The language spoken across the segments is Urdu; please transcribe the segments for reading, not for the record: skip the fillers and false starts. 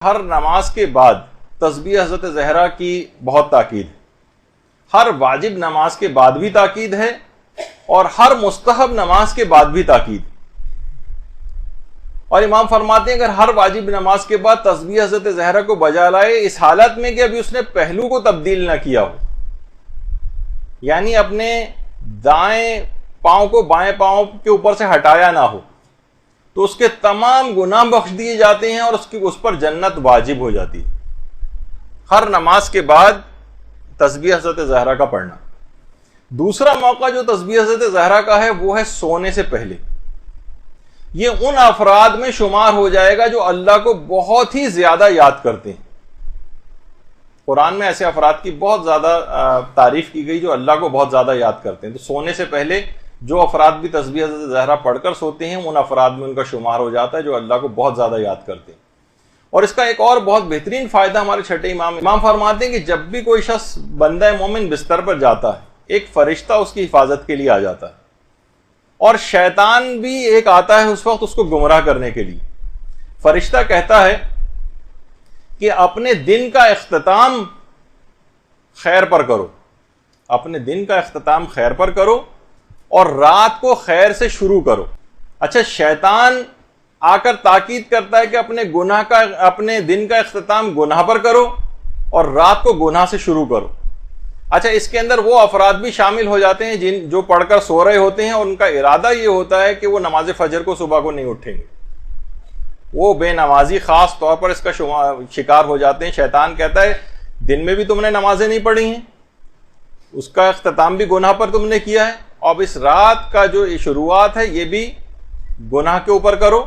ہر نماز کے بعد تسبیح حضرت زہرا کی بہت تاکید ہے. ہر واجب نماز کے بعد بھی تاکید ہے اور ہر مستحب نماز کے بعد بھی تاکید. اور امام فرماتے ہیں اگر ہر واجب نماز کے بعد تسبیح حضرت زہرا کو بجا لائے اس حالت میں کہ ابھی اس نے پہلو کو تبدیل نہ کیا ہو، یعنی اپنے دائیں پاؤں کو بائیں پاؤں کے اوپر سے ہٹایا نہ ہو، تو اس کے تمام گناہ بخش دیے جاتے ہیں اور اس پر جنت واجب ہو جاتی ہے. ہر نماز کے بعد تسبیح حضرت زہرا کا پڑھنا. دوسرا موقع جو تسبیح حضرت زہرا کا ہے وہ ہے سونے سے پہلے. یہ ان افراد میں شمار ہو جائے گا جو اللہ کو بہت ہی زیادہ یاد کرتے ہیں. قرآن میں ایسے افراد کی بہت زیادہ تعریف کی گئی جو اللہ کو بہت زیادہ یاد کرتے ہیں. تو سونے سے پہلے جو افراد بھی تسبیح حضرت زہرا پڑھ کر سوتے ہیں ان افراد میں ان کا شمار ہو جاتا ہے جو اللہ کو بہت زیادہ یاد کرتے ہیں. اور اس کا ایک اور بہت بہترین فائدہ ہمارے چھٹے امام فرماتے ہیں کہ جب بھی کوئی شخص بندہ مومن بستر پر جاتا ہے ایک فرشتہ اس کی حفاظت کے لیے آ جاتا ہے، اور شیطان بھی ایک آتا ہے اس وقت اس کو گمراہ کرنے کے لیے. فرشتہ کہتا ہے کہ اپنے دن کا اختتام خیر پر کرو، اپنے دن کا اختتام خیر پر کرو اور رات کو خیر سے شروع کرو. اچھا، شیطان آ کر تاکید کرتا ہے کہ اپنے دن کا اختتام گناہ پر کرو اور رات کو گناہ سے شروع کرو. اچھا، اس کے اندر وہ افراد بھی شامل ہو جاتے ہیں جو پڑھ کر سو رہے ہوتے ہیں اور ان کا ارادہ یہ ہوتا ہے کہ وہ نماز فجر کو صبح کو نہیں اٹھیں گے. وہ بے نمازی خاص طور پر اس کا شکار ہو جاتے ہیں. شیطان کہتا ہے دن میں بھی تم نے نمازیں نہیں پڑھی ہیں، اس کا اختتام بھی گناہ پر تم نے کیا ہے، اب اس رات کا جو شروعات ہے یہ بھی گناہ کے اوپر کرو،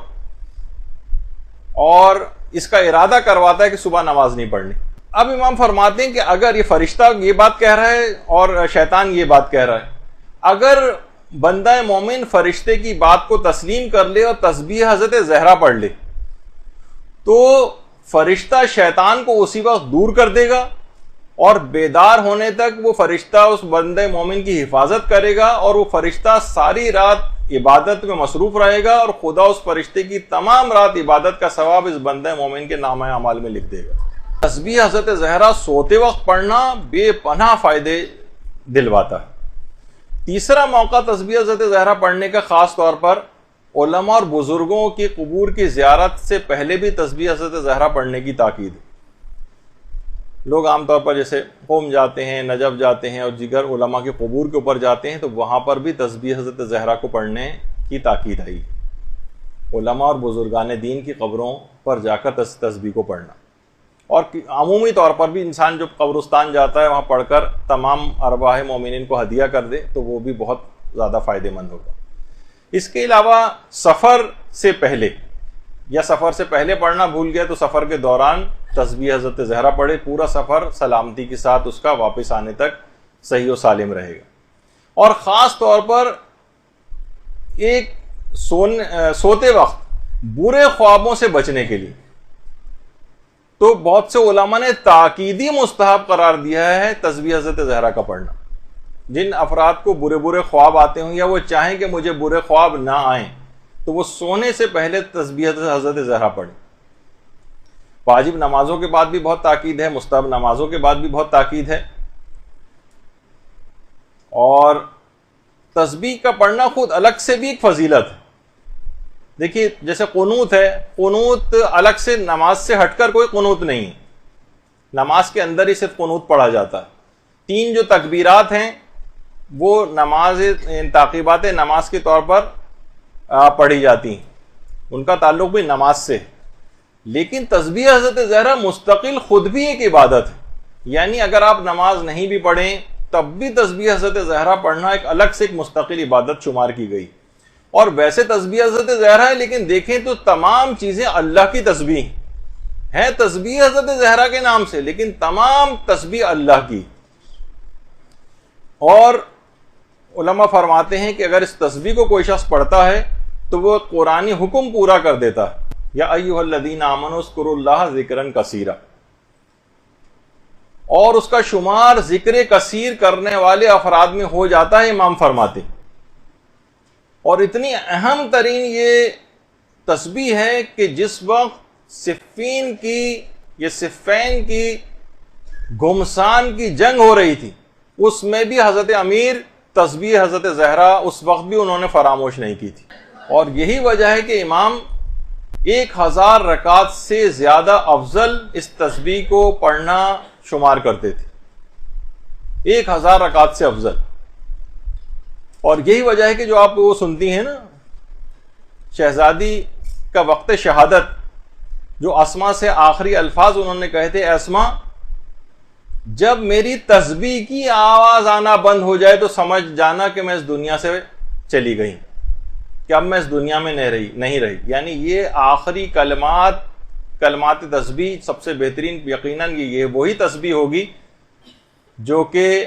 اور اس کا ارادہ کرواتا ہے کہ صبح نماز نہیں پڑھنی. اب امام فرماتے ہیں کہ اگر یہ فرشتہ یہ بات کہہ رہا ہے اور شیطان یہ بات کہہ رہا ہے، اگر بندہ مومن فرشتے کی بات کو تسلیم کر لے اور تسبیح حضرت زہرا پڑھ لے تو فرشتہ شیطان کو اسی وقت دور کر دے گا اور بیدار ہونے تک وہ فرشتہ اس بندے مومن کی حفاظت کرے گا، اور وہ فرشتہ ساری رات عبادت میں مصروف رہے گا اور خدا اس فرشتے کی تمام رات عبادت کا ثواب اس بندے مومن کے نامہ اعمال میں لکھ دے گا. تسبیح حضرت زہرا سوتے وقت پڑھنا بے پناہ فائدے دلواتا ہے. تیسرا موقع تسبیح حضرت زہرا پڑھنے کا خاص طور پر علماء اور بزرگوں کی قبور کی زیارت سے پہلے بھی تسبیح حضرت زہرا پڑھنے کی تاکید ہے. لوگ عام طور پر جیسے قوم جاتے ہیں، نجف جاتے ہیں اور دیگر علماء کے قبور کے اوپر جاتے ہیں تو وہاں پر بھی تسبیح حضرت زہرا کو پڑھنے کی تاکید آئی. علماء اور بزرگان دین کی قبروں پر جا کر تسبیح کو پڑھنا، اور عمومی طور پر بھی انسان جو قبرستان جاتا ہے وہاں پڑھ کر تمام ارواح مومنین کو ہدیہ کر دے تو وہ بھی بہت زیادہ فائدہ مند ہوگا. اس کے علاوہ سفر سے پہلے یا سفر سے پہلے پڑھنا بھول گیا تو سفر کے دوران تسبیح حضرت زہرا پڑھے، پورا سفر سلامتی کے ساتھ اس کا واپس آنے تک صحیح و سالم رہے گا. اور خاص طور پر ایک سوتے وقت برے خوابوں سے بچنے کے لیے تو بہت سے علماء نے تاکیدی مستحب قرار دیا ہے تسبیح حضرت زہرا کا پڑھنا. جن افراد کو برے خواب آتے ہوں یا وہ چاہیں کہ مجھے برے خواب نہ آئیں تو وہ سونے سے پہلے تسبیح حضرت زہرا پڑھیں. واجب نمازوں کے بعد بھی بہت تاکید ہے، مستحب نمازوں کے بعد بھی بہت تاکید ہے. اور تسبیح کا پڑھنا خود الگ سے بھی ایک فضیلت ہے. دیکھیے جیسے قنوت ہے، قنوت الگ سے نماز سے ہٹ کر کوئی قنوت نہیں ہے، نماز کے اندر ہی صرف قنوت پڑھا جاتا ہے. 3 جو تکبیرات ہیں وہ تعقیبات نماز کے طور پر پڑھی جاتی ہیں، ان کا تعلق بھی نماز سے ہے. لیکن تسبیح حضرت زہرا مستقل خود بھی ایک عبادت ہے، یعنی اگر آپ نماز نہیں بھی پڑھیں تب بھی تسبیح حضرت زہرا پڑھنا ایک الگ سے ایک مستقل عبادت شمار کی گئی. اور ویسے تسبیح حضرت زہرا ہے لیکن دیکھیں تو تمام چیزیں اللہ کی تسبیح ہیں. تسبیح حضرت زہرا کے نام سے لیکن تمام تسبیح اللہ کی. اور علماء فرماتے ہیں کہ اگر اس تسبیح کو کوئی شخص پڑھتا ہے تو وہ قرآنی حکم پورا کر دیتا ہے، یا ایھا الذین آمنوا اذکروا اللہ ذکرا کثیرا، اور اس کا شمار ذکر کثیر کرنے والے افراد میں ہو جاتا ہے. امام فرماتے ہیں اور اتنی اہم ترین یہ تسبیح ہے کہ جس وقت صفین کی یہ صفین کی گھمسان کی جنگ ہو رہی تھی، اس میں بھی حضرت امیر تسبیح حضرت زہرا اس وقت بھی انہوں نے فراموش نہیں کی تھی. اور یہی وجہ ہے کہ امام 1000 رکعت سے زیادہ افضل اس تسبیح کو پڑھنا شمار کرتے تھے، 1000 رکعت سے افضل. اور یہی وجہ ہے کہ جو آپ وہ سنتی ہیں نا، شہزادی کا وقت شہادت، جو اسما سے آخری الفاظ انہوں نے کہے تھے، اسما جب میری تسبیح کی آواز آنا بند ہو جائے تو سمجھ جانا کہ میں اس دنیا سے چلی گئی، کہ اب میں اس دنیا میں نہیں رہی. یعنی یہ آخری کلمات تسبیح سب سے بہترین یقیناً یہ وہی تسبیح ہوگی جو کہ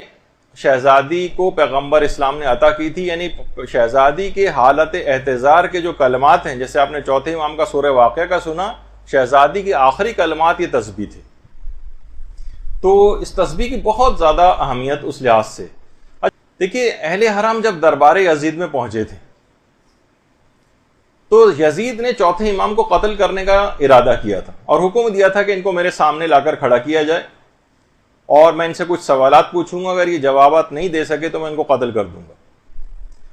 شہزادی کو پیغمبر اسلام نے عطا کی تھی. یعنی شہزادی کے حالت احتضار کے جو کلمات ہیں، جیسے آپ نے چوتھے امام کا سورہ واقعہ کا سنا، شہزادی کے آخری کلمات یہ تسبیح تھے. تو اس تسبیح کی بہت زیادہ اہمیت اس لحاظ سے. دیکھیے اہل حرم جب دربار یزید میں پہنچے تھے تو یزید نے چوتھے امام کو قتل کرنے کا ارادہ کیا تھا اور حکم دیا تھا کہ ان کو میرے سامنے لا کر کھڑا کیا جائے اور میں ان سے کچھ سوالات پوچھوں گا، اگر یہ جوابات نہیں دے سکے تو میں ان کو قتل کر دوں گا.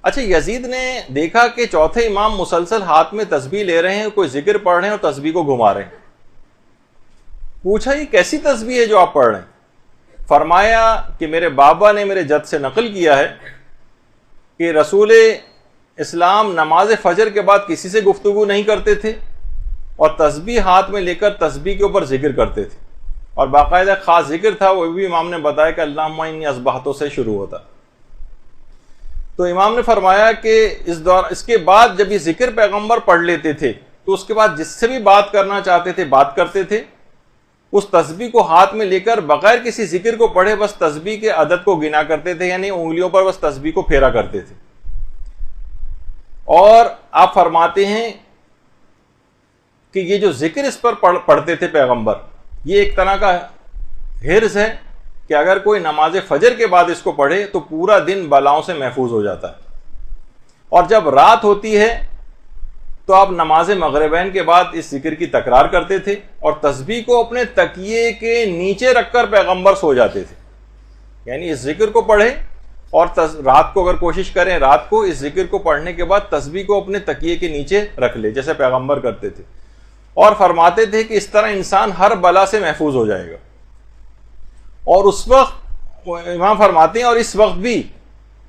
اچھا، یزید نے دیکھا کہ چوتھے امام مسلسل ہاتھ میں تسبیح لے رہے ہیں، کوئی ذکر پڑھ رہے ہیں اور تسبیح کو گھما رہے ہیں. پوچھا یہ کیسی تسبیح ہے جو آپ پڑھ رہے ہیں؟ فرمایا کہ میرے بابا نے میرے جد سے نقل کیا ہے کہ رسول اسلام نماز فجر کے بعد کسی سے گفتگو نہیں کرتے تھے اور تسبیح ہاتھ میں لے کر تسبیح کے اوپر ذکر کرتے تھے، اور باقاعدہ خاص ذکر تھا، وہ بھی امام نے بتایا کہ اللہم انی اصبحت سے شروع ہوتا. تو امام نے فرمایا کہ اس کے بعد جب یہ ذکر پیغمبر پڑھ لیتے تھے تو اس کے بعد جس سے بھی بات کرنا چاہتے تھے بات کرتے تھے، اس تسبیح کو ہاتھ میں لے کر بغیر کسی ذکر کو پڑھے بس تسبیح کے عدد کو گنا کرتے تھے، یعنی انگلیوں پر بس تسبیح کو پھیرا کرتے تھے. اور آپ فرماتے ہیں کہ یہ جو ذکر اس پر پڑھتے تھے پیغمبر، یہ ایک طرح کا حرز ہے کہ اگر کوئی نماز فجر کے بعد اس کو پڑھے تو پورا دن بلاؤں سے محفوظ ہو جاتا ہے. اور جب رات ہوتی ہے تو آپ نماز مغربین کے بعد اس ذکر کی تکرار کرتے تھے اور تسبیح کو اپنے تکیے کے نیچے رکھ کر پیغمبر سو جاتے تھے. یعنی اس ذکر کو پڑھے اور رات کو اگر کوشش کریں رات کو اس ذکر کو پڑھنے کے بعد تسبیح کو اپنے تکیے کے نیچے رکھ لے جیسے پیغمبر کرتے تھے، اور فرماتے تھے کہ اس طرح انسان ہر بلا سے محفوظ ہو جائے گا. اور اس وقت امام فرماتے ہیں اور اس وقت بھی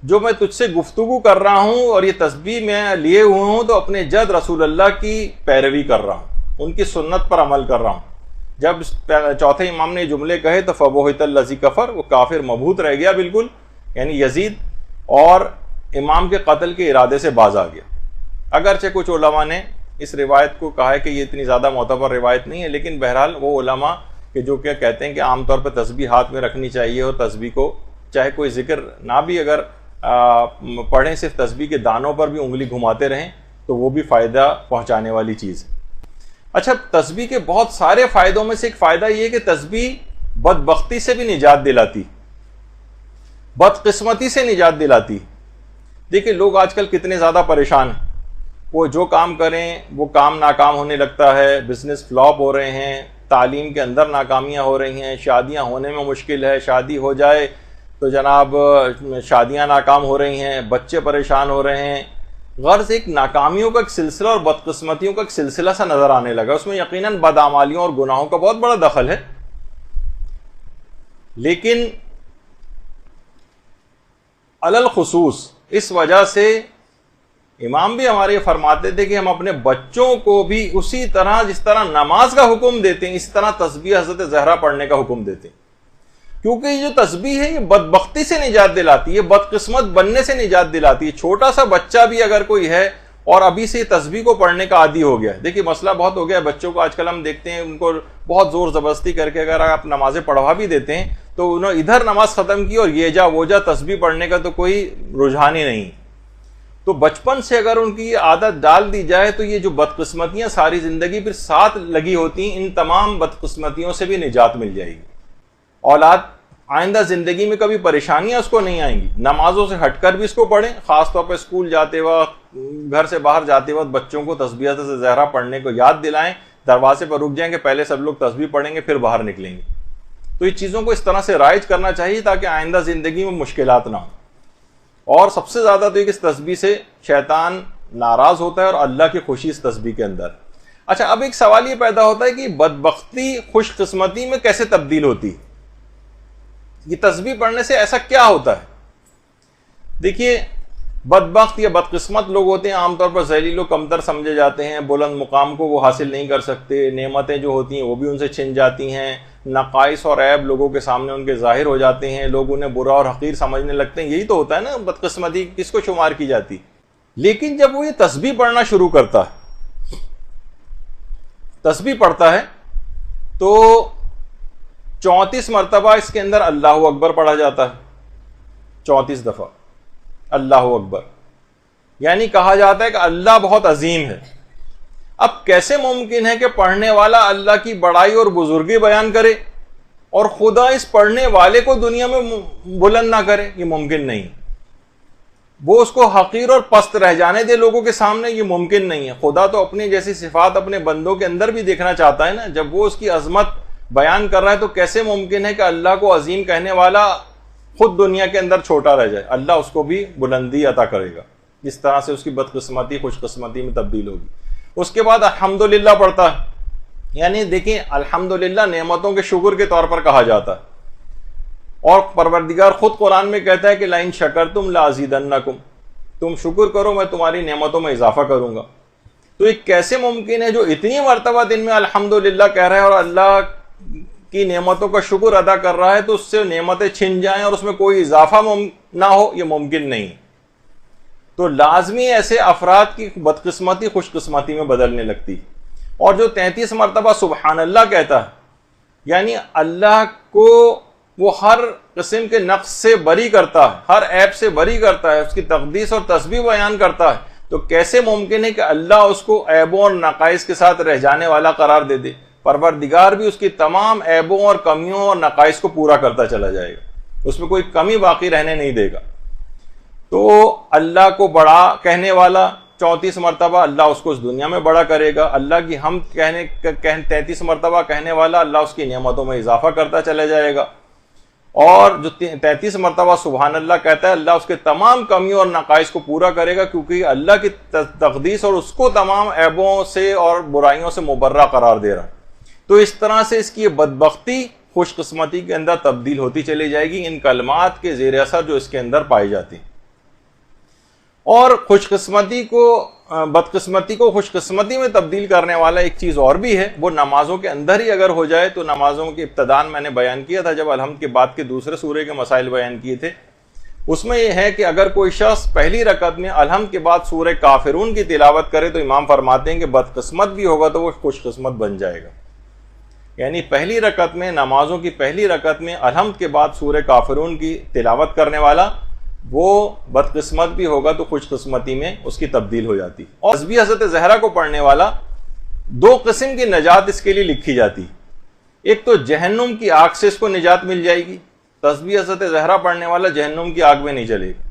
جو میں تجھ سے گفتگو کر رہا ہوں اور یہ تسبیح میں لیے ہوئے ہوں تو اپنے جد رسول اللہ کی پیروی کر رہا ہوں، ان کی سنت پر عمل کر رہا ہوں. جب چوتھے امام نے جملے کہے تو فبہت الذی کفر، وہ کافر مبہوت رہ گیا بالکل، یعنی یزید، اور امام کے قتل کے ارادے سے باز آ گیا. اگرچہ کچھ علماء نے اس روایت کو کہا ہے کہ یہ اتنی زیادہ معتبر روایت نہیں ہے، لیکن بہرحال وہ علماء کہ جو کیا کہتے ہیں کہ عام طور پہ تسبیح ہاتھ میں رکھنی چاہیے اور تسبیح کو چاہے کوئی ذکر نہ بھی اگر پڑھیں، صرف تسبیح کے دانوں پر بھی انگلی گھماتے رہیں تو وہ بھی فائدہ پہنچانے والی چیز ہے. اچھا، تسبیح کے بہت سارے فائدوں میں سے ایک فائدہ یہ ہے کہ تسبیح بدبختی سے بھی نجات دلاتی، بدقسمتی سے نجات دلاتی. دیکھیں لوگ آج کل کتنے زیادہ پریشان ہیں، وہ جو کام کریں وہ کام ناکام ہونے لگتا ہے، بزنس فلاپ ہو رہے ہیں، تعلیم کے اندر ناکامیاں ہو رہی ہیں، شادیاں ہونے میں مشکل ہے، شادی ہو جائے تو جناب شادیاں ناکام ہو رہی ہیں، بچے پریشان ہو رہے ہیں. غرض ایک ناکامیوں کا ایک سلسلہ اور بدقسمتیوں کا ایک سلسلہ سا نظر آنے لگا. اس میں یقیناً بدعمالیوں اور گناہوں کا بہت بڑا دخل ہے، لیکن علل خصوص اس وجہ سے امام بھی ہمارے فرماتے تھے کہ ہم اپنے بچوں کو بھی اسی طرح جس طرح نماز کا حکم دیتے ہیں اس طرح تسبیح حضرت زہرا پڑھنے کا حکم دیتے ہیں، کیونکہ یہ جو تسبیح ہے یہ بدبختی سے نجات دلاتی ہے، بدقسمت بننے سے نجات دلاتی ہے. چھوٹا سا بچہ بھی اگر کوئی ہے اور ابھی سے تسبیح کو پڑھنے کا عادی ہو گیا ہے، دیکھیے مسئلہ بہت ہو گیا ہے بچوں کو آج کل ہم دیکھتے ہیں ان کو بہت زور زبردستی کر کے اگر آپ نمازیں پڑھوا بھی دیتے ہیں تو انہوں ادھر نماز ختم کی اور یہ جا وہ جا تسبیح پڑھنے کا تو کوئی رجحان ہی نہیں. تو بچپن سے اگر ان کی یہ عادت ڈال دی جائے تو یہ جو بدقسمتیاں ساری زندگی پھر ساتھ لگی ہوتی ہیں ان تمام بدقسمتیوں سے بھی نجات مل جائے گی. اولاد آئندہ زندگی میں کبھی پریشانیاں اس کو نہیں آئیں گی. نمازوں سے ہٹ کر بھی اس کو پڑھیں، خاص طور پہ اسکول جاتے وقت، گھر سے باہر جاتے وقت بچوں کو تسبیح سے زہرا پڑھنے کو یاد دلائیں دروازے پر رک جائیں گے, پہلے سب لوگ تسبیح پڑھیں گے پھر باہر نکلیں گے. تو یہ چیزوں کو اس طرح سے رائج کرنا چاہیے تاکہ آئندہ زندگی میں مشکلات نہ ہوں. اور سب سے زیادہ تو یہ کہ اس تسبیح سے شیطان ناراض ہوتا ہے اور اللہ کی خوشی اس تسبیح کے اندر. اچھا, اب ایک سوال یہ پیدا ہوتا ہے کہ بدبختی خوش قسمتی میں کیسے تبدیل ہوتی؟ یہ تسبیح پڑھنے سے ایسا کیا ہوتا ہے؟ دیکھیے, بدبخت یا بدقسمت لوگ ہوتے ہیں عام طور پر ذلیل و کمتر سمجھے جاتے ہیں, بلند مقام کو وہ حاصل نہیں کر سکتے, نعمتیں جو ہوتی ہیں وہ بھی ان سے چھن جاتی ہیں, نقائص اور عیب لوگوں کے سامنے ان کے ظاہر ہو جاتے ہیں, لوگ انہیں برا اور حقیر سمجھنے لگتے ہیں. یہی تو ہوتا ہے نا بدقسمتی, کس کو شمار کی جاتی. لیکن جب وہ یہ تسبیح پڑھنا شروع کرتا ہے, تسبیح پڑھتا ہے تو 34 مرتبہ اس کے اندر اللہ اکبر پڑھا جاتا ہے. 34 دفعہ اللہ اکبر, یعنی کہا جاتا ہے کہ اللہ بہت عظیم ہے. اب کیسے ممکن ہے کہ پڑھنے والا اللہ کی بڑائی اور بزرگی بیان کرے اور خدا اس پڑھنے والے کو دنیا میں بلند نہ کرے؟ یہ ممکن نہیں. وہ اس کو حقیر اور پست رہ جانے دے لوگوں کے سامنے, یہ ممکن نہیں ہے. خدا تو اپنی جیسی صفات اپنے بندوں کے اندر بھی دیکھنا چاہتا ہے نا. جب وہ اس کی عظمت بیان کر رہا ہے تو کیسے ممکن ہے کہ اللہ کو عظیم کہنے والا خود دنیا کے اندر چھوٹا رہ جائے؟ اللہ اس کو بھی بلندی عطا کرے گا. اس طرح سے اس کی بدقسمتی خوش قسمتی میں تبدیل ہوگی. اس کے بعد الحمدللہ پڑھتا ہے, یعنی دیکھیں الحمدللہ نعمتوں کے شکر کے طور پر کہا جاتا ہے. اور پروردگار خود قرآن میں کہتا ہے کہ لئن شکرتم لازیدنکم, تم شکر کرو میں تمہاری نعمتوں میں اضافہ کروں گا. تو یہ کیسے ممکن ہے جو اتنی مرتبہ دن میں الحمدللہ کہہ رہا ہے اور اللہ کی نعمتوں کا شکر ادا کر رہا ہے تو اس سے نعمتیں چھن جائیں اور اس میں کوئی اضافہ نہ ہو؟ یہ ممکن نہیں. تو لازمی ایسے افراد کی بدقسمتی خوش قسمتی میں بدلنے لگتی. اور جو 33 مرتبہ سبحان اللہ کہتا ہے, یعنی اللہ کو وہ ہر قسم کے نقص سے بری کرتا ہے, ہر عیب سے بری کرتا ہے, اس کی تقدیس اور تسبیح بیان کرتا ہے, تو کیسے ممکن ہے کہ اللہ اس کو عیبوں اور نقائص کے ساتھ رہ جانے والا قرار دے دے؟ پروردگار بھی اس کی تمام عیبوں اور کمیوں اور نقائص کو پورا کرتا چلا جائے گا, اس میں کوئی کمی باقی رہنے نہیں دے گا. تو اللہ کو بڑا کہنے والا 34 مرتبہ اللہ اس کو اس دنیا میں بڑا کرے گا. اللہ کی ہم 33 مرتبہ کہنے والا اللہ اس کی نعمتوں میں اضافہ کرتا چلا جائے گا. اور جو 33 مرتبہ سبحان اللہ کہتا ہے اللہ اس کے تمام کمیوں اور نقائص کو پورا کرے گا, کیونکہ اللہ کی تقدیس اور اس کو تمام عیبوں سے اور برائیوں سے مبرہ قرار دے رہا ہے. تو اس طرح سے اس کی بدبختی خوش قسمتی کے اندر تبدیل ہوتی چلی جائے گی ان کلمات کے زیر اثر جو اس کے اندر پائی جاتی. اور خوش قسمتی کو بدقسمتی کو خوش قسمتی میں تبدیل کرنے والا ایک چیز اور بھی ہے, وہ نمازوں کے اندر ہی اگر ہو جائے. تو نمازوں کی ابتدان میں نے بیان کیا تھا جب الحمد کے بعد کے دوسرے سورے کے مسائل بیان کیے تھے, اس میں یہ ہے کہ اگر کوئی شخص پہلی رکعت میں الحمد کے بعد سورہ کافرون کی تلاوت کرے تو امام فرماتے ہیں کہ بدقسمت بھی ہوگا تو وہ خوش قسمت بن جائے گا. یعنی پہلی رکعت میں, نمازوں کی پہلی رکعت میں الحمد کے بعد سورہ کافرون کی تلاوت کرنے والا وہ بدقسمت بھی ہوگا تو خوش قسمتی میں اس کی تبدیل ہو جاتی. اور تسبیح حضرت زہرا کو پڑھنے والا 2 قسم کی نجات اس کے لیے لکھی جاتی. ایک تو جہنم کی آگ سے اس کو نجات مل جائے گی, تسبیح حضرت زہرا پڑھنے والا جہنم کی آگ میں نہیں جلے گا.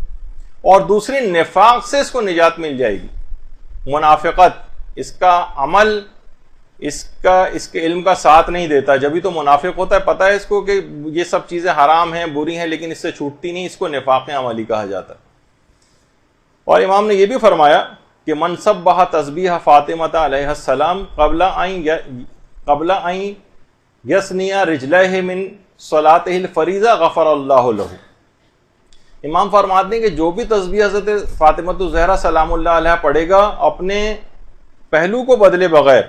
اور دوسری نفاق سے اس کو نجات مل جائے گی, منافقت, اس کا عمل اس کے علم کا ساتھ نہیں دیتا, جبھی تو منافق ہوتا ہے, پتہ ہے اس کو کہ یہ سب چیزیں حرام ہیں بری ہیں لیکن اس سے چھوٹتی نہیں, اس کو نفاق عملی کہا جاتا ہے. اور امام نے یہ بھی فرمایا کہ من سبح تسبیح فاطمہ علیہ السلام قبل ان یثنی رجلہ من صلاۃ الفریضہ غفر اللہ لہ. امام فرماتے ہیں کہ جو بھی تسبیح حضرت فاطمہ الزہرا سلام اللہ علیہ پڑھے گا اپنے پہلو کو بدلے بغیر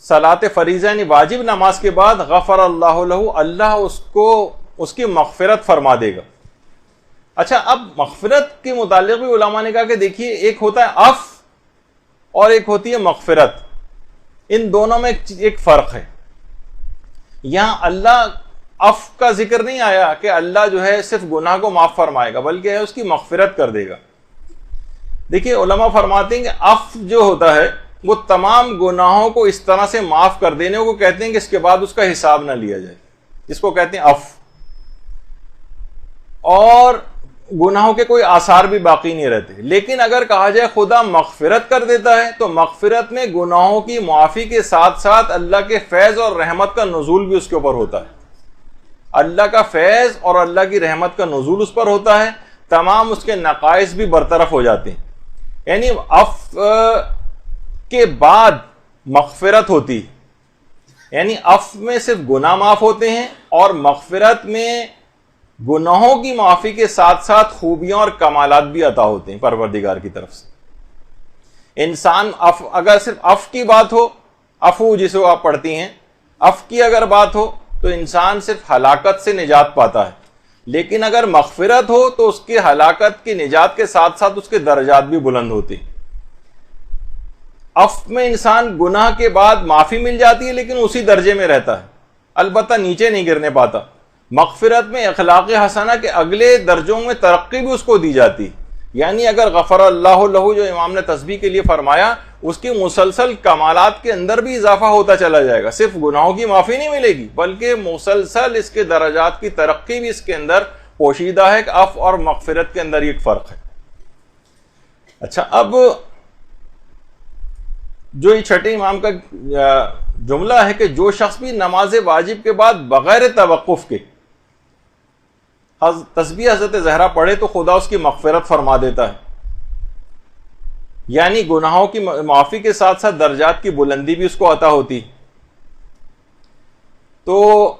صلاۃ فریضہ یعنی واجب نماز کے بعد, غفر اللہ لہ, اللہ اس کو اس کی مغفرت فرما دے گا. اچھا, اب مغفرت کے متعلق بھی علماء نے کہا کہ دیکھیے ایک ہوتا ہے عفو اور ایک ہوتی ہے مغفرت, ان دونوں میں ایک فرق ہے. یہاں اللہ عفو کا ذکر نہیں آیا کہ اللہ جو ہے صرف گناہ کو معاف فرمائے گا, بلکہ ہے اس کی مغفرت کر دے گا. دیکھیے علماء فرماتے ہیں کہ عفو جو ہوتا ہے وہ تمام گناہوں کو اس طرح سے معاف کر دینے کو کہتے ہیں کہ اس کے بعد اس کا حساب نہ لیا جائے, اس کو کہتے ہیں عفو. اور گناہوں کے کوئی آثار بھی باقی نہیں رہتے. لیکن اگر کہا جائے خدا مغفرت کر دیتا ہے تو مغفرت میں گناہوں کی معافی کے ساتھ ساتھ اللہ کے فیض اور رحمت کا نزول بھی اس کے اوپر ہوتا ہے. اللہ کا فیض اور اللہ کی رحمت کا نزول اس پر ہوتا ہے, تمام اس کے نقائص بھی برطرف ہو جاتے ہیں. یعنی عفو کے بعد مغفرت ہوتی, یعنی عفو میں صرف گناہ معاف ہوتے ہیں, اور مغفرت میں گناہوں کی معافی کے ساتھ ساتھ خوبیاں اور کمالات بھی عطا ہوتے ہیں پروردگار کی طرف سے. انسان اگر صرف عفو کی بات ہو, عفو جسے آپ پڑھتی ہیں, عفو کی اگر بات ہو تو انسان صرف ہلاکت سے نجات پاتا ہے, لیکن اگر مغفرت ہو تو اس کی ہلاکت کی نجات کے ساتھ ساتھ اس کے درجات بھی بلند ہوتے ہیں. عفو میں انسان گناہ کے بعد معافی مل جاتی ہے لیکن اسی درجے میں رہتا ہے, البتہ نیچے نہیں گرنے پاتا. مغفرت میں اخلاق حسنہ کے اگلے درجوں میں ترقی بھی اس کو دی جاتی, یعنی اگر غفر اللہ لہ جو امام نے تسبیح کے لیے فرمایا, اس کی مسلسل کمالات کے اندر بھی اضافہ ہوتا چلا جائے گا. صرف گناہوں کی معافی نہیں ملے گی بلکہ مسلسل اس کے درجات کی ترقی بھی اس کے اندر پوشیدہ ہے. کہ عفو اور مغفرت کے اندر ایک فرق ہے. اچھا, اب جو یہ چھٹے امام کا جملہ ہے کہ جو شخص بھی نماز واجب کے بعد بغیر توقف کے تسبیح حضرت زہرا پڑھے تو خدا اس کی مغفرت فرما دیتا ہے, یعنی گناہوں کی معافی کے ساتھ ساتھ درجات کی بلندی بھی اس کو عطا ہوتی. تو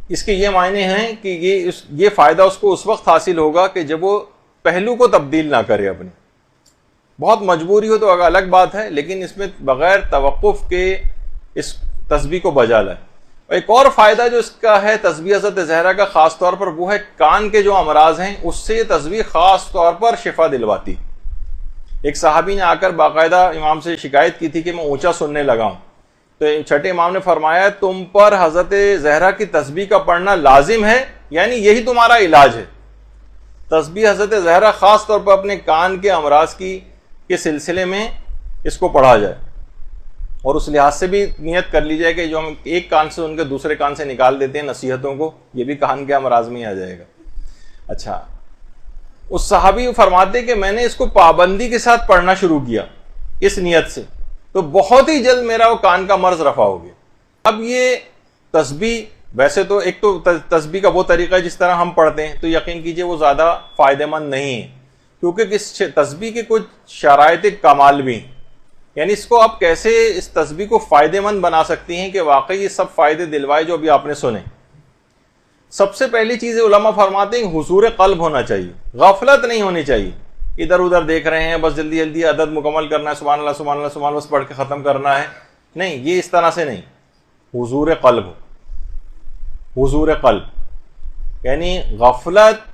اس کے یہ معنی ہیں کہ یہ فائدہ اس کو اس وقت حاصل ہوگا کہ جب وہ پہلو کو تبدیل نہ کرے اپنی. بہت مجبوری ہو تو الگ بات ہے, لیکن اس میں بغیر توقف کے اس تسبیح کو بجا لائے. ایک اور فائدہ جو اس کا ہے تسبیح حضرت زہرا کا خاص طور پر, وہ ہے کان کے جو امراض ہیں اس سے یہ تسبیح خاص طور پر شفا دلواتی. ایک صحابی نے آ کر باقاعدہ امام سے شکایت کی تھی کہ میں اونچا سننے لگا ہوں, تو چھٹے امام نے فرمایا تم پر حضرت زہرا کی تسبیح کا پڑھنا لازم ہے, یعنی یہی تمہارا علاج ہے. تسبیح حضرت زہرا خاص طور پر اپنے کان کے امراض کے سلسلے میں اس کو پڑھا جائے, اور اس لحاظ سے بھی نیت کر لی جائے کہ جو ہم ایک کان سے ان کے دوسرے کان سے نکال دیتے ہیں نصیحتوں کو, یہ بھی کان کے امراض میں آ جائے گا. اچھا, اس صحابی فرماتے کہ میں نے اس کو پابندی کے ساتھ پڑھنا شروع کیا اس نیت سے, تو بہت ہی جلد میرا وہ کان کا مرض رفع ہو گیا. اب یہ تسبیح ویسے تو ایک تو تسبیح کا وہ طریقہ ہے جس طرح ہم پڑھتے ہیں, تو یقین کیجئے وہ زیادہ فائدہ مند نہیں ہے, کیونکہ اس تسبیح کے کچھ شرائط کمال بھی ہیں. یعنی اس کو آپ کیسے اس تسبیح کو فائدہ مند بنا سکتی ہیں کہ واقعی یہ سب فائدے دلوائے جو ابھی آپ نے سنے. سب سے پہلی چیز علماء فرماتے ہیں حضور قلب ہونا چاہیے, غفلت نہیں ہونی چاہیے. ادھر ادھر دیکھ رہے ہیں بس جلدی جلدی عدد مکمل کرنا ہے, سبحان اللہ سبحان اللہ سبحان اللہ بس پڑھ کے ختم کرنا ہے, نہیں, یہ اس طرح سے نہیں. حضور قلب ہو, حضور قلب یعنی غفلت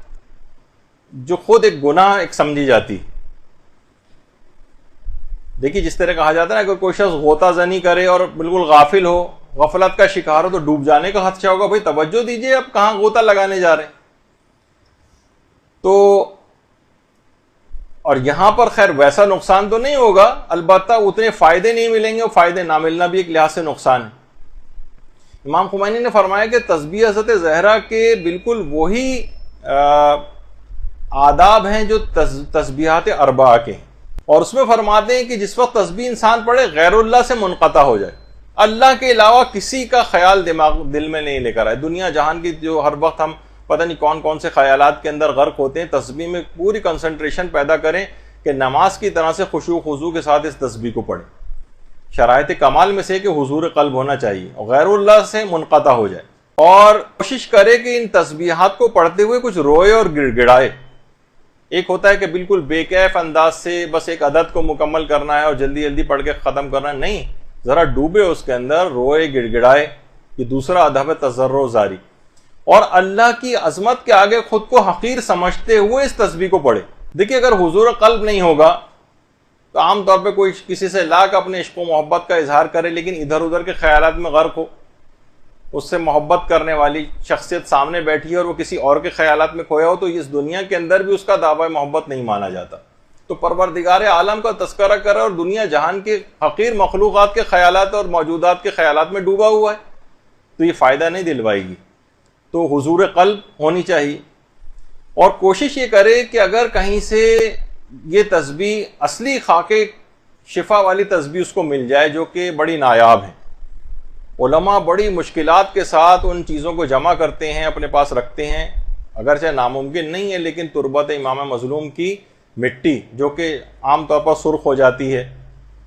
جو خود ایک گناہ ایک سمجھی جاتی. دیکھیے جس طرح کہا جاتا ہے نا, اگر کوئی شخص غوطہ زنی کرے اور بالکل غافل ہو, غفلت کا شکار ہو, تو ڈوب جانے کا خدشہ ہوگا. بھائی توجہ دیجئے, اب کہاں غوطہ لگانے جا رہے ہیں. تو اور یہاں پر خیر ویسا نقصان تو نہیں ہوگا, البتہ اتنے فائدے نہیں ملیں گے, اور فائدے نہ ملنا بھی ایک لحاظ سے نقصان ہے. امام خمینی نے فرمایا کہ تسبیح حضرت زہرا کے بالکل وہی آداب ہیں جو تسبیحات اربعہ کے, اور اس میں فرماتے ہیں کہ جس وقت تسبیح انسان پڑھے غیر اللہ سے منقطع ہو جائے, اللہ کے علاوہ کسی کا خیال دل میں نہیں لے کر آئے. دنیا جہان کی جو ہر وقت ہم پتہ نہیں کون کون سے خیالات کے اندر غرق ہوتے ہیں, تسبیح میں پوری کنسنٹریشن پیدا کریں کہ نماز کی طرح سے خشوع خضوع کے ساتھ اس تسبیح کو پڑھیں. شرائط کمال میں سے کہ حضور قلب ہونا چاہیے اور غیر اللہ سے منقطع ہو جائے, اور کوشش کرے کہ ان تسبیحات کو پڑھتے ہوئے کچھ روئے اور گڑ گڑائے. ایک ہوتا ہے کہ بالکل بے کیف انداز سے بس ایک عدد کو مکمل کرنا ہے اور جلدی جلدی پڑھ کے ختم کرنا ہے, نہیں, ذرا ڈوبے اس کے اندر, روئے گڑ گڑائے. یہ دوسرا ادب ہے تضرع زاری, اور اللہ کی عظمت کے آگے خود کو حقیر سمجھتے ہوئے اس تسبیح کو پڑھے. دیکھیے اگر حضور قلب نہیں ہوگا تو عام طور پہ کوئی کسی سے لا کر اپنے عشق و محبت کا اظہار کرے, لیکن ادھر ادھر کے خیالات میں غرق ہو, اس سے محبت کرنے والی شخصیت سامنے بیٹھی ہے اور وہ کسی اور کے خیالات میں کھویا ہو, تو اس دنیا کے اندر بھی اس کا دعویٰ محبت نہیں مانا جاتا. تو پروردگار عالم کا تذکرہ کرے اور دنیا جہان کے حقیر مخلوقات کے خیالات اور موجودات کے خیالات میں ڈوبا ہوا ہے, تو یہ فائدہ نہیں دلوائے گی. تو حضور قلب ہونی چاہیے، اور کوشش یہ کرے کہ اگر کہیں سے یہ تسبیح اصلی خاکے شفا والی تسبیح اس کو مل جائے جو کہ بڑی نایاب ہے. علماء بڑی مشکلات کے ساتھ ان چیزوں کو جمع کرتے ہیں، اپنے پاس رکھتے ہیں، اگرچہ ناممکن نہیں ہے، لیکن تربت امام مظلوم کی مٹی جو کہ عام طور پر سرخ ہو جاتی ہے،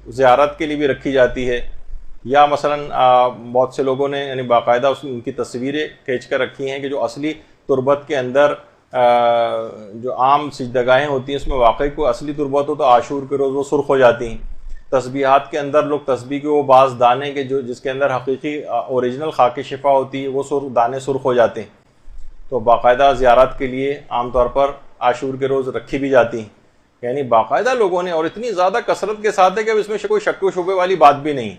زیارت کے لیے بھی رکھی جاتی ہے، یا مثلا بہت سے لوگوں نے یعنی باقاعدہ ان کی تصویریں کھینچ کر رکھی ہیں کہ جو اصلی تربت کے اندر جو عام سجدگاہیں ہوتی ہیں اس میں واقعی کوئی اصلی تربت ہو تو عاشور کے روز وہ سرخ ہو جاتی ہیں. تسبیحات کے اندر لوگ تسبیح کے وہ بعض دانے کے جس کے اندر حقیقی اوریجنل خاک شفا ہوتی ہے وہ دانے سرخ ہو جاتے ہیں، تو باقاعدہ زیارت کے لیے عام طور پر عاشور کے روز رکھی بھی جاتی ہیں. یعنی باقاعدہ لوگوں نے، اور اتنی زیادہ کثرت کے ساتھ ہے کہ اب اس میں کوئی شک و شبے والی بات بھی نہیں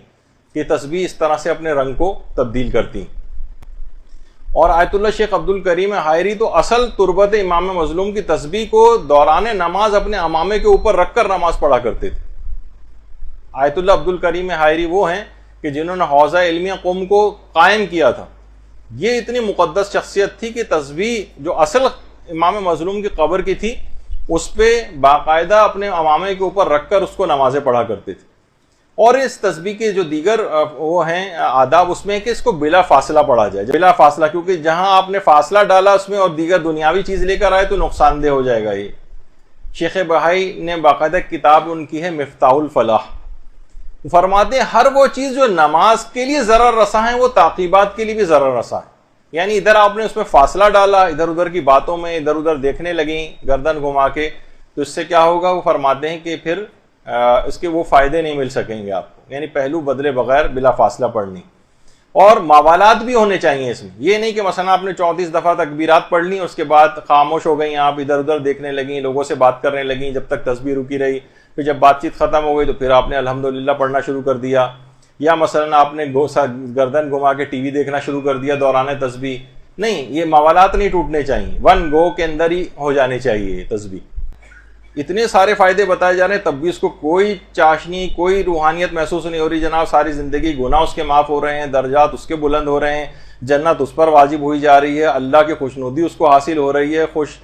کہ تسبیح اس طرح سے اپنے رنگ کو تبدیل کرتی. اور آیت اللہ شیخ عبد الکریم حائری تو اصل تربت امام مظلوم کی تسبیح کو دوران نماز اپنے امامے کے اوپر رکھ کر نماز پڑھا کرتے تھے. آیت اللہ عبد الکریم حائری وہ ہیں کہ جنہوں نے حوزہ علمیہ قم کو قائم کیا تھا. یہ اتنی مقدس شخصیت تھی کہ تسبیح جو اصل امام مظلوم کی قبر کی تھی اس پہ باقاعدہ اپنے امامے کے اوپر رکھ کر اس کو نمازیں پڑھا کرتے تھے. اور اس تسبیح کے جو دیگر وہ ہیں آداب اس میں کہ اس کو بلا فاصلہ پڑھا جائے، بلا فاصلہ، کیونکہ جہاں آپ نے فاصلہ ڈالا اس میں اور دیگر دنیاوی چیز لے کر آئے تو نقصان دہ ہو جائے گا. یہ شیخ بہائی نے باقاعدہ کتاب ان کی ہے مفتاح الفلاح، فرماتے ہیں ہر وہ چیز جو نماز کے لیے ضرر رساں ہے وہ تعقیبات کے لیے بھی ضرر رساں ہے. یعنی ادھر آپ نے اس میں فاصلہ ڈالا، ادھر ادھر کی باتوں میں ادھر ادھر دیکھنے لگیں گردن گھما کے، تو اس سے کیا ہوگا؟ وہ فرماتے ہیں کہ پھر اس کے وہ فائدے نہیں مل سکیں گے آپ کو. یعنی پہلو بدلے بغیر بلا فاصلہ پڑھنی، اور موالات بھی ہونے چاہیے اس میں. یہ نہیں کہ مثلا آپ نے 34 دفعہ تکبیرات پڑھ لی اس کے بعد خاموش ہو گئیں، آپ ادھر ادھر دیکھنے لگیں، لوگوں سے بات کرنے لگیں جب تک تسبیح رکی رہی، پھر جب بات چیت ختم ہو گئی تو پھر آپ نے الحمدللہ پڑھنا شروع کر دیا، یا مثلا آپ نے گردن گھما کے ٹی وی دیکھنا شروع کر دیا دوران تسبیح. نہیں، یہ موالات نہیں ٹوٹنے چاہیے، ون گو کے اندر ہی ہو جانے چاہیے یہ تسبیح. اتنے سارے فائدے بتائے جا رہے ہیں تب بھی اس کو کوئی چاشنی، کوئی روحانیت محسوس نہیں ہو رہی. جناب ساری زندگی گناہ اس کے معاف ہو رہے ہیں، درجات اس کے بلند ہو رہے ہیں، جنت اس پر واجب ہوئی جا رہی ہے، اللہ کی خوشنودی اس کو حاصل ہو رہی ہے، خوش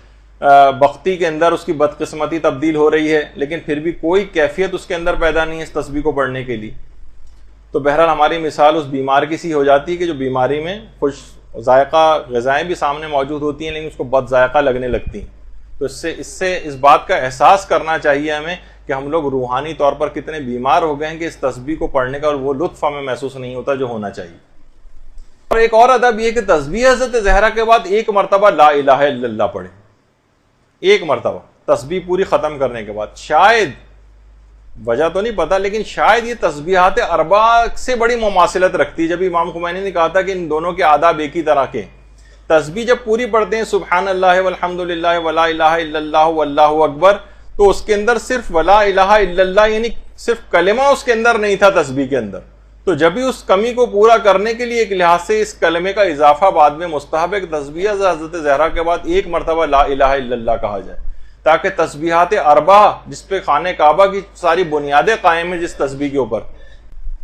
بختی کے اندر اس کی بدقسمتی تبدیل ہو رہی ہے، لیکن پھر بھی کوئی کیفیت اس کے اندر پیدا نہیں ہے اس تسبیح کو پڑھنے کے لیے. تو بہرحال ہماری مثال اس بیمار کی سی ہو جاتی ہے کہ جو بیماری میں خوش ذائقہ غذائیں بھی سامنے موجود ہوتی ہیں لیکن اس کو بد ذائقہ لگنے لگتی ہیں. تو اس بات کا احساس کرنا چاہیے ہمیں کہ ہم لوگ روحانی طور پر کتنے بیمار ہو گئے ہیں کہ اس تسبیح کو پڑھنے کا اور وہ لطف ہمیں محسوس نہیں ہوتا جو ہونا چاہیے. اور ایک اور ادب یہ کہ تسبیح حضرت زہرا کے بعد ایک مرتبہ لا الہ الا اللہ پڑھیں، ایک مرتبہ تسبیح پوری ختم کرنے کے بعد. شاید وجہ تو نہیں پتا لیکن شاید یہ تسبیحات اربع سے بڑی مماثلت رکھتی ہے. جب امام خمینی نے کہا تھا کہ ان دونوں کے آداب ایک ہی طرح کے، تسبیح جب پوری پڑھتے ہیں سبحان اللہ والحمد للہ ولا الہ الا اللہ واللہ اکبر، تو اس کے اندر صرف ولا الہ الا اللہ یعنی صرف کلمہ اس کے اندر نہیں تھا تسبیح کے اندر. تو جب بھی اس کمی کو پورا کرنے کے لیے ایک لحاظ سے اس کلمے کا اضافہ بعد میں مستحب ہے کہ تسبیح حضرت زہرا کے بعد ایک مرتبہ لا الہ الا اللہ کہا جائے، تاکہ تسبیحات اربع جس پہ خانہ کعبہ کی ساری بنیادیں قائم ہیں، جس تسبیح کے اوپر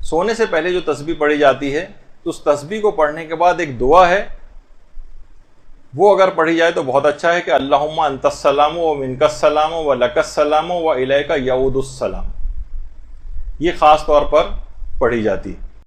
سونے سے پہلے جو تسبیح پڑھی جاتی ہے، تو اس تسبیح کو پڑھنے کے بعد ایک دعا ہے، وہ اگر پڑھی جائے تو بہت اچھا ہے کہ اللہم انت السلام و منک السلام و لک السلام و الیک یعود السلام. یہ خاص طور پر پڑھی جاتی ہے.